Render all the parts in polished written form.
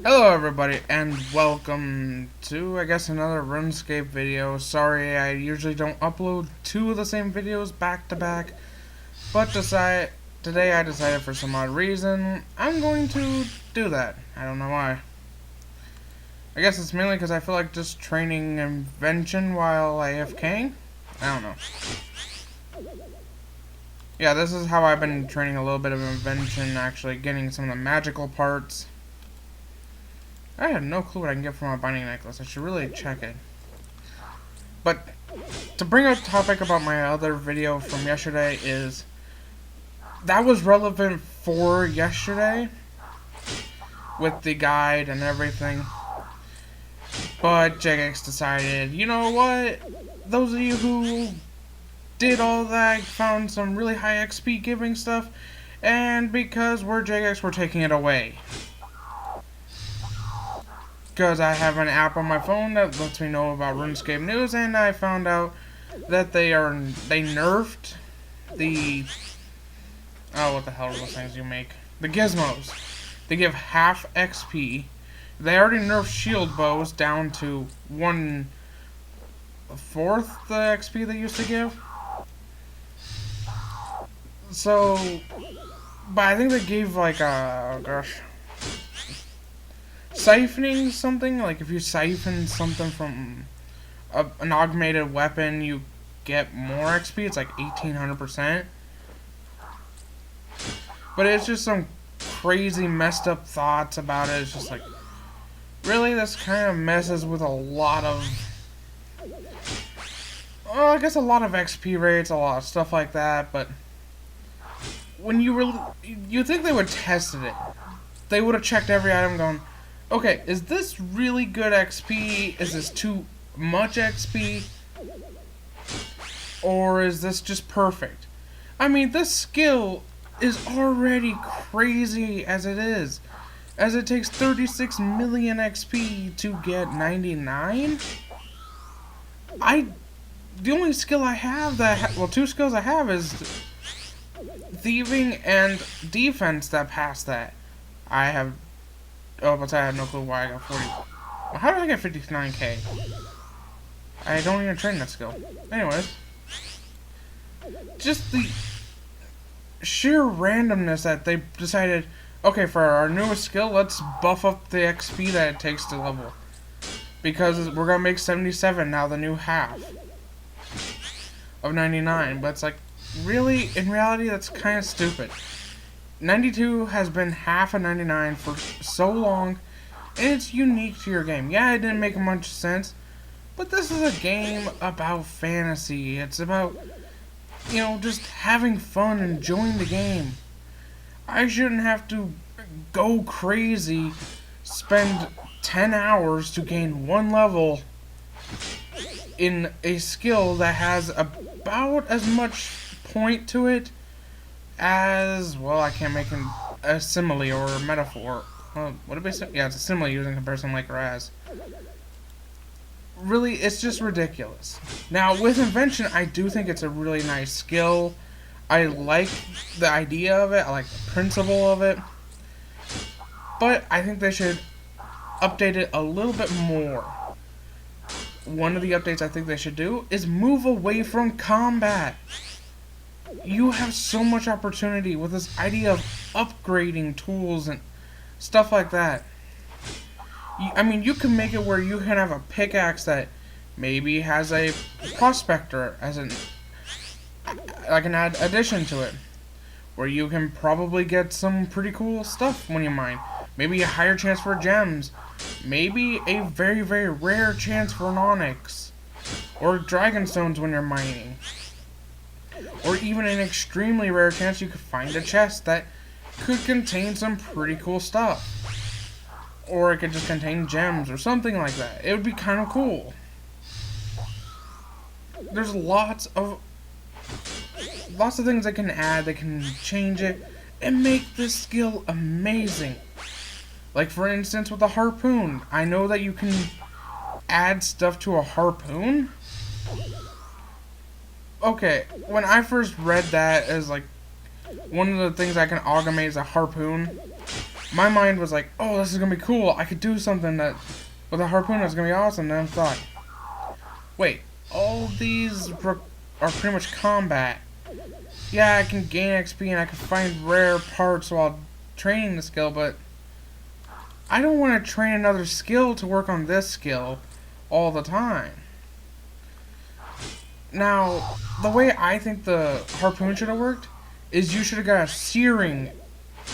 Hello everybody and welcome to, I guess, another RuneScape video. Sorry, I usually don't upload two of the same videos back to back, but today I decided for some odd reason I'm going to do that. I don't know why. I guess it's mainly because I feel like just training invention while AFKing. I don't know. Yeah, this is how I've been training a little bit of invention, actually getting some of the magical parts. I have no clue what I can get from a binding necklace. I should really check it. But to bring up a topic about my other video from yesterday is that was relevant for yesterday with the guide and everything. But Jagex decided, you know what? Those of you who did all that found some really high XP giving stuff, and because we're Jagex, we're taking it away. Because I have an app on my phone that lets me know about RuneScape news, and I found out that they nerfed the what the hell are those things you make? The gizmos. They give half XP. They already nerfed shield bows down to 1/4 the XP they used to give. So, but I think they gave like siphoning something, like if you siphon something from an augmented weapon, you get more XP. It's like 1800%. But it's just some crazy messed up thoughts about it. It's just like, really, this kind of messes with a lot of, well, I guess a lot of XP rates, a lot of stuff like that. But when you think they would tested it, they would have checked every item, going, okay, is this really good XP? Is this too much XP? Or is this just perfect? I mean, this skill is already crazy as it is. As it takes 36 million XP to get 99? The only skill I have two skills I have is thieving and defense that pass that. But I have no clue why I got 40. Well, how did I get 59k? I don't even train that skill. Anyways. Just the sheer randomness that they decided, okay, for our newest skill, let's buff up the XP that it takes to level. Because we're going to make 77 now, the new half of 99. But it's like, really, in reality, that's kind of stupid. 92 has been half of 99 for so long, and it's unique to your game. Yeah, it didn't make much sense, but this is a game about fantasy. It's about, just having fun, enjoying the game. I shouldn't have to go crazy, spend 10 hours to gain one level in a skill that has about as much point to it as, well, I can't make a simile or a metaphor. What did I say? Yeah, it's a simile using comparison like or as. Really, it's just ridiculous. Now, with invention, I do think it's a really nice skill. I like the idea of it. I like the principle of it. But I think they should update it a little bit more. One of the updates I think they should do is move away from combat. You have so much opportunity with this idea of upgrading tools and stuff like that. I mean, you can make it where you can have a pickaxe that maybe has a prospector as an addition to it, where you can probably get some pretty cool stuff when you mine. Maybe a higher chance for gems, maybe a very, very rare chance for an onyx, or dragonstones when you're mining. Or even an extremely rare chance you could find a chest that could contain some pretty cool stuff. Or it could just contain gems or something like that. It would be kind of cool. There's lots of things they can add, they can change it, and make this skill amazing. Like, for instance, with the harpoon. I know that you can add stuff to a harpoon. Okay, when I first read that as like one of the things I can augment is a harpoon, my mind was like, oh, this is gonna be cool. I could do something that with a harpoon that's gonna be awesome. Then I thought, wait, all these are pretty much combat. Yeah, I can gain XP and I can find rare parts while training the skill, but I don't want to train another skill to work on this skill all the time. Now, the way I think the harpoon should have worked is you should have got a searing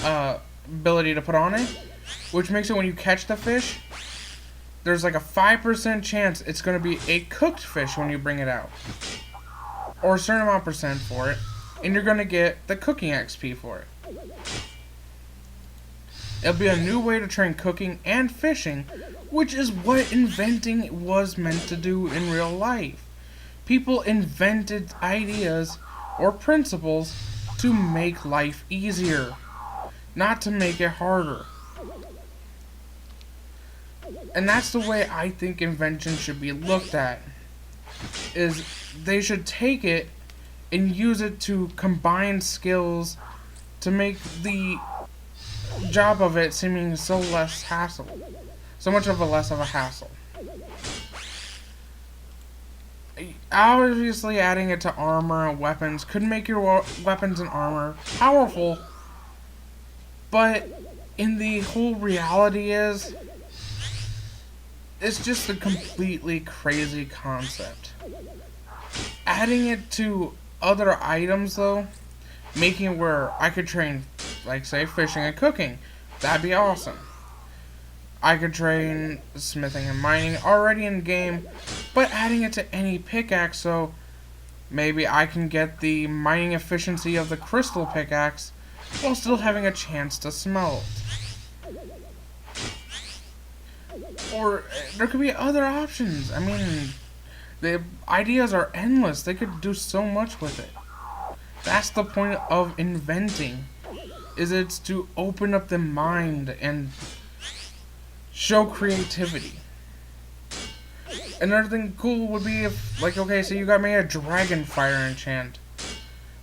ability to put on it, which makes it when you catch the fish, there's like a 5% chance it's going to be a cooked fish when you bring it out. Or a certain amount percent for it, and you're going to get the cooking XP for it. It'll be a new way to train cooking and fishing, which is what inventing was meant to do in real life. People invented ideas or principles to make life easier, not to make it harder. And that's the way I think invention should be looked at, is they should take it and use it to combine skills to make the job of it seeming so much less of a hassle. Obviously, adding it to armor and weapons could make your weapons and armor powerful, but in the whole reality is, it's just a completely crazy concept. Adding it to other items, though, making it where I could train, like, say, fishing and cooking, that'd be awesome. I could train smithing and mining already in game, but adding it to any pickaxe, so maybe I can get the mining efficiency of the crystal pickaxe while still having a chance to smelt. Or there could be other options. I mean, the ideas are endless. They could do so much with it. That's the point of inventing, is it's to open up the mind and show creativity. Another thing cool would be if, like, okay, so you got me a dragon fire enchant,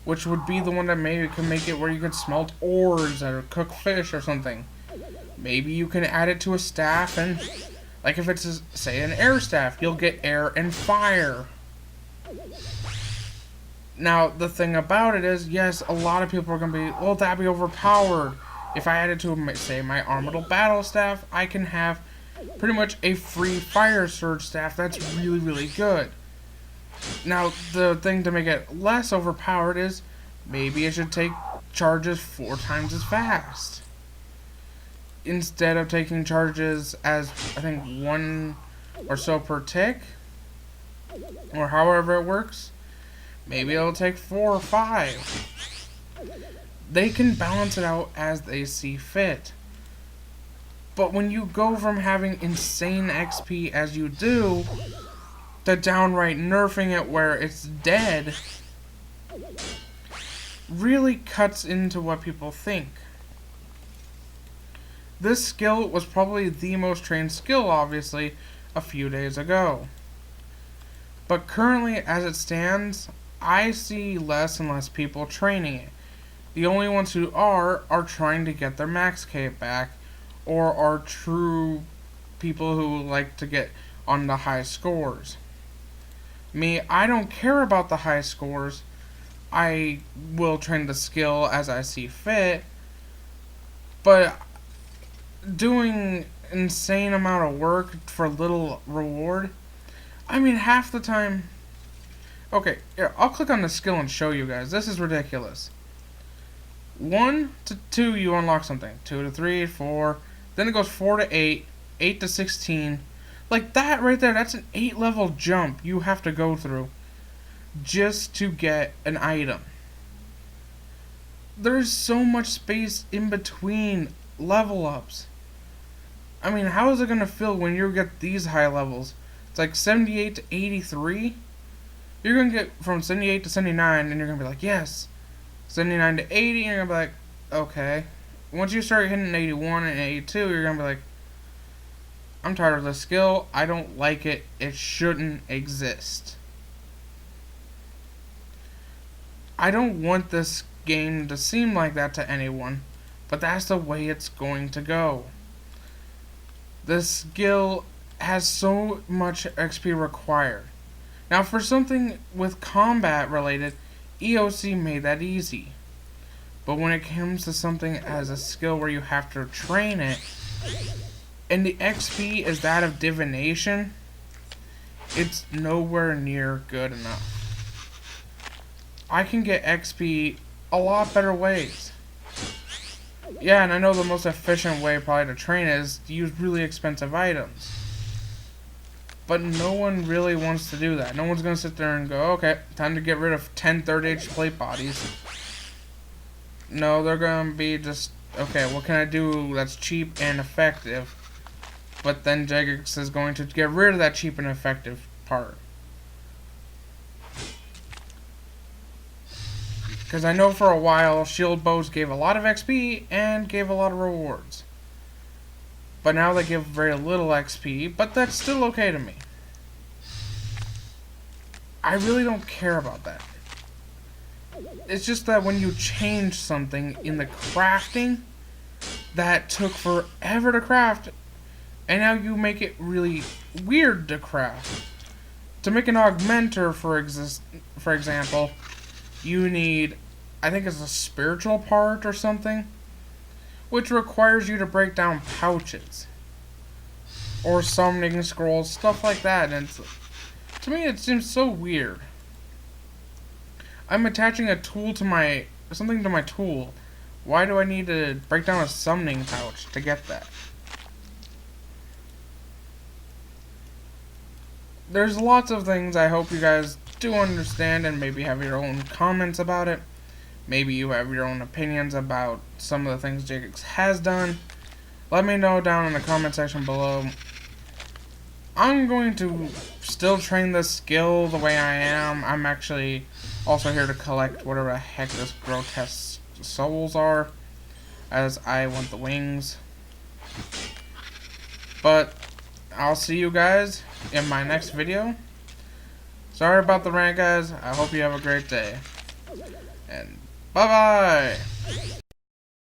which would be the one that maybe can make it where you can smelt ores or cook fish or something. Maybe you can add it to a staff, and like if it's, say, an air staff, you'll get air and fire. Now, the thing about it is, yes, a lot of people are going to be, well, that'd be overpowered. If I add it to, say, my Armadyl battle staff, I can have pretty much a free fire surge staff that's really, really good. Now, the thing to make it less overpowered is, maybe it should take charges 4 times as fast. Instead of taking charges as, I think, 1 or so per tick, or however it works, maybe it'll take 4 or 5. They can balance it out as they see fit. But when you go from having insane XP as you do, to downright nerfing it where it's dead, really cuts into what people think. This skill was probably the most trained skill, obviously, a few days ago. But currently, as it stands, I see less and less people training it. The only ones who are trying to get their max K back, or are true people who like to get on the high scores. Me, I don't care about the high scores. I will train the skill as I see fit, but doing insane amount of work for little reward, I mean, half the time. Okay, here, I'll click on the skill and show you guys. This is ridiculous. 1 to 2, you unlock something. 2 to 3, 4. Then it goes 4 to 8, 8 to 16. Like that right there, that's an 8-level jump you have to go through just to get an item. There's so much space in between level ups. I mean, how is it going to feel when you get these high levels? It's like 78 to 83. You're going to get from 78 to 79, and you're going to be like, yes. 79 to 80, and you're going to be like, okay. Once you start hitting 81 and 82, you're going to be like, I'm tired of this skill. I don't like it. It shouldn't exist. I don't want this game to seem like that to anyone, But that's the way it's going to go. The skill has so much XP required. Now for something with combat related, EOC made that easy. But when it comes to something as a skill where you have to train it, and the XP is that of divination, it's nowhere near good enough. I can get XP a lot better ways. Yeah, and I know the most efficient way probably to train is to use really expensive items. But no one really wants to do that. No one's going to sit there and go, okay, time to get rid of 10 30H plate bodies. No, they're going to be just, okay, what can I do that's cheap and effective? But then Jagex is going to get rid of that cheap and effective part. Because I know for a while, shield bows gave a lot of XP and gave a lot of rewards. But now they give very little XP, but that's still okay to me. I really don't care about that. It's just that when you change something in the crafting that took forever to craft, and now you make it really weird to craft. To make an augmenter, for example, you need, I think it's a spiritual part or something, which requires you to break down pouches or summoning scrolls, stuff like that. And to me, it seems so weird. I'm attaching a tool to something to my tool. Why do I need to break down a summoning pouch to get that? There's lots of things I hope you guys do understand and maybe have your own comments about it. Maybe you have your own opinions about some of the things Jagex has done. Let me know down in the comment section below. I'm going to still train this skill the way I am. I'm actually also here to collect whatever the heck this grotesque souls are, as I want the wings. But I'll see you guys in my next video. Sorry about the rant, guys. I hope you have a great day. And bye-bye!